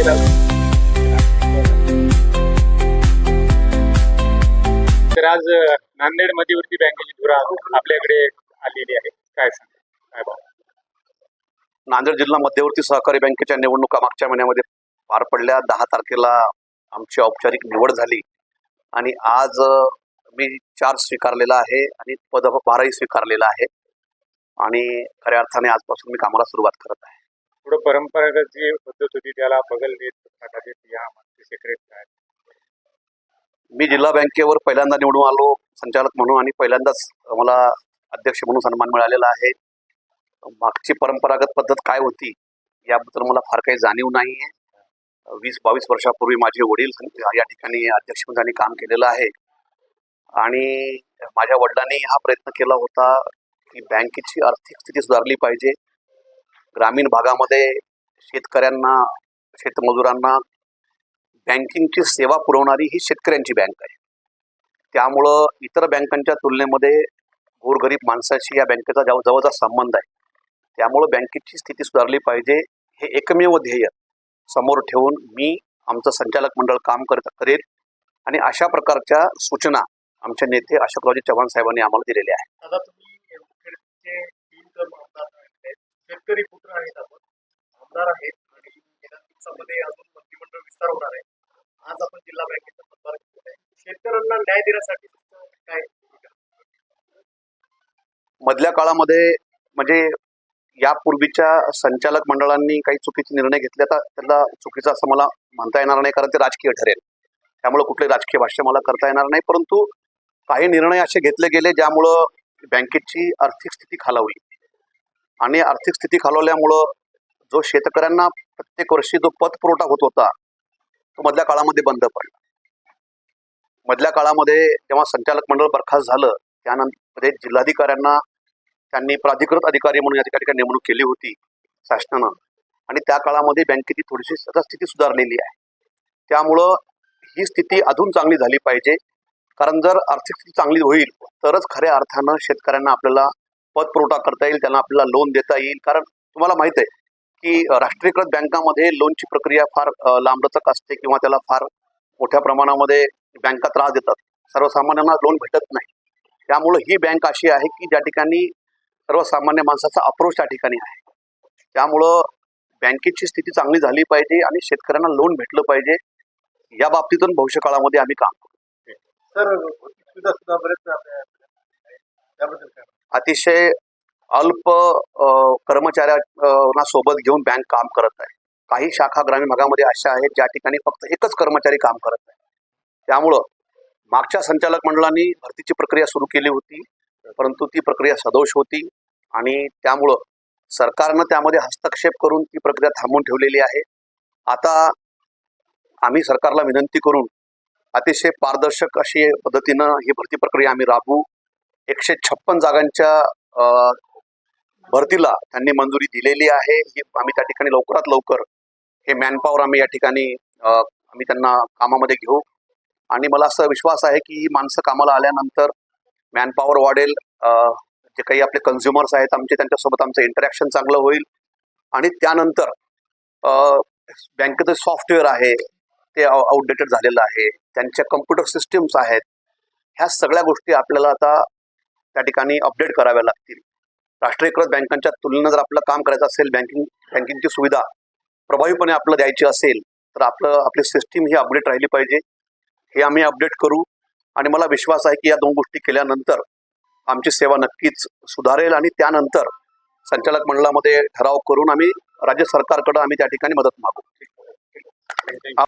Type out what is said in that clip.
तर आज नांदेड मध्यवर्ती बँकेची धुरा आपल्याकडे आलेली आहे. काय सांगा काय? नांदेड जिल्हा मध्यवर्ती सहकारी बँकेच्या निवडणुका मागच्या महिन्यामध्ये पार पडल्या. 10 तारखेला आमची औपचारिक निवड झाली आणि आज मी चार्ज स्वीकारलेला आहे आणि पदभारही स्वीकारलेला आहे आणि खऱ्या अर्थाने आजपासून मी कामाला सुरुवात करत आहे. थोडं परंपरागत जी पद्धत होती त्याला बगल देत या सेक्रेट काय? मी जिल्हा बँकेवर पहिल्यांदा निवडून आलो संचालक म्हणून आणि पहिल्यांदाच मला अध्यक्ष म्हणून सन्मान मिळालेला आहे. मागची परंपरागत पद्धत काय होती याबद्दल मला फार काही जाणीव नाही आहे. 20-22 वर्षापूर्वी माझे वडील या ठिकाणी अध्यक्षपदाने काम केलेलं आहे आणि माझ्या वडिलांनी हा प्रयत्न केला होता की बँकेची आर्थिक स्थिती सुधारली पाहिजे. ग्रामीण भागामध्ये शेतकऱ्यांना शेतमजुरांना बँकिंगची सेवा पुरवणारी ही शेतकऱ्यांची बँक आहे. त्यामुळं इतर बँकांच्या तुलनेमध्ये गोरगरीब माणसाशी या बँकेचा जवळचा संबंध आहे. त्यामुळं बँकेची स्थिती सुधारली पाहिजे हे एकमेव ध्येय समोर ठेवून मी आमचं संचालक मंडळ काम करेल आणि अशा प्रकारच्या सूचना आमचे नेते अशोकरावजी चव्हाण साहेबांनी आम्हाला दिलेल्या आहेत. दादा, तुम्ही मुखेडचे 3 टर्म आमदार आहेत, शेतकरी पुत्र आहेत, आपण आमदार आहेत आणि गेल्या दिवसामध्ये अजून मंत्रिमंडळ विस्तार होणार आहे. आज आपण जिल्हा बँकेचा पदभार घेतला आहे. शेतकऱ्यांना न्याय देण्यासाठी काय? मधल्या काळामध्ये म्हणजे यापूर्वीच्या संचालक मंडळांनी काही चुकीचे निर्णय घेतले. आता त्याला चुकीचं असं मला म्हणता येणार नाही कारण ते राजकीय ठरेल. त्यामुळे कुठले राजकीय भाष्य मला करता येणार नाही. परंतु काही निर्णय असे घेतले गेले ज्यामुळं बँकेची आर्थिक स्थिती खालावली आणि आर्थिक स्थिती खालावल्यामुळं जो शेतकऱ्यांना प्रत्येक वर्षी जो पतपुरवठा होत होता तो मधल्या काळामध्ये बंद पडला. मधल्या काळामध्ये जेव्हा संचालक मंडळ बरखास्त झालं त्यानंतर जिल्हाधिकाऱ्यांना त्यांनी प्राधिकृत अधिकारी म्हणून या ठिकाणी नेमणूक केली होती शासनानं आणि त्या काळामध्ये बँकेची थोडीशी स्थिती सुधारलेली आहे. त्यामुळं ही स्थिती अजून चांगली झाली पाहिजे कारण जर आर्थिक स्थिती चांगली होईल तरच खऱ्या अर्थानं शेतकऱ्यांना आपल्याला पतपुरवठा करता येईल, त्यांना आपल्याला लोन देता येईल. कारण तुम्हाला माहित आहे की राष्ट्रीयकृत बँकांमध्ये लोनची प्रक्रिया फार लांबलचक असते किंवा त्याला फार मोठ्या प्रमाणामध्ये बँका त्रास देतात. सर्वसामान्यांना लोन भेटत नाही. त्यामुळं ही बँक अशी आहे की ज्या ठिकाणी सर्वसामान्य माणसाचा अप्रोच त्या ठिकाणी आहे. त्यामुळं बँकेची स्थिती चांगली झाली पाहिजे आणि शेतकऱ्यांना लोन भेटलं पाहिजे. या बाबतीतून भविष्यकाळामध्ये आम्ही काम करू. अतिशय अल्प कर्मचाऱ्यांना सोबत घेऊन बँक काम करत आहे. काही शाखा ग्रामीण भागामध्ये अशा आहेत ज्या ठिकाणी फक्त एकच कर्मचारी काम करत आहे. त्यामुळं मागच्या संचालक मंडळांनी भरतीची प्रक्रिया सुरू केली होती परंतु ती प्रक्रिया सदोष होती आणि त्यामुळं सरकारनं त्यामध्ये हस्तक्षेप करून ती प्रक्रिया थांबवून ठेवलेली आहे. आता आम्ही सरकारला विनंती करून अतिशय पारदर्शक अशी पद्धतीनं ही भरती प्रक्रिया आम्ही राबवू. 156 जागांच्या भरतीला त्यांनी मंजुरी दिलेली आहे. ही आम्ही त्या ठिकाणी लवकरात लवकर हे मॅनपॉवर आम्ही या ठिकाणी आम्ही त्यांना कामामध्ये घेऊ आणि मला असा विश्वास आहे की ही माणसं कामाला आल्यानंतर मॅनपॉवर वाढेल. जे काही आपले कन्झ्युमर्स आहेत आमचे त्यांच्यासोबत आमचं इंटरॅक्शन चांगलं होईल आणि त्यानंतर बँकेचं सॉफ्टवेअर आहे ते आउटडेटेड झालेलं आहे. त्यांच्या कम्प्युटर सिस्टीम्स आहेत. ह्या सगळ्या गोष्टी आपल्याला आता त्या ठिकाणी अपडेट कराव्या लागतील. राष्ट्रीयकृत बँकांच्या तुलनेनं जर आपलं काम करायचं असेल बँकिंगची सुविधा प्रभावीपणे आपलं द्यायची असेल तर आपली सिस्टीम ही अपडेट राहिली पाहिजे. हे आम्ही अपडेट करू आणि मला विश्वास आहे की या 2 गोष्टी केल्यानंतर आमची सेवा नक्कीच सुधारेल आणि त्यानंतर संचालक मंडळामध्ये ठराव करून आम्ही राज्य सरकारकडे आम्ही त्या ठिकाणी मदत मागू.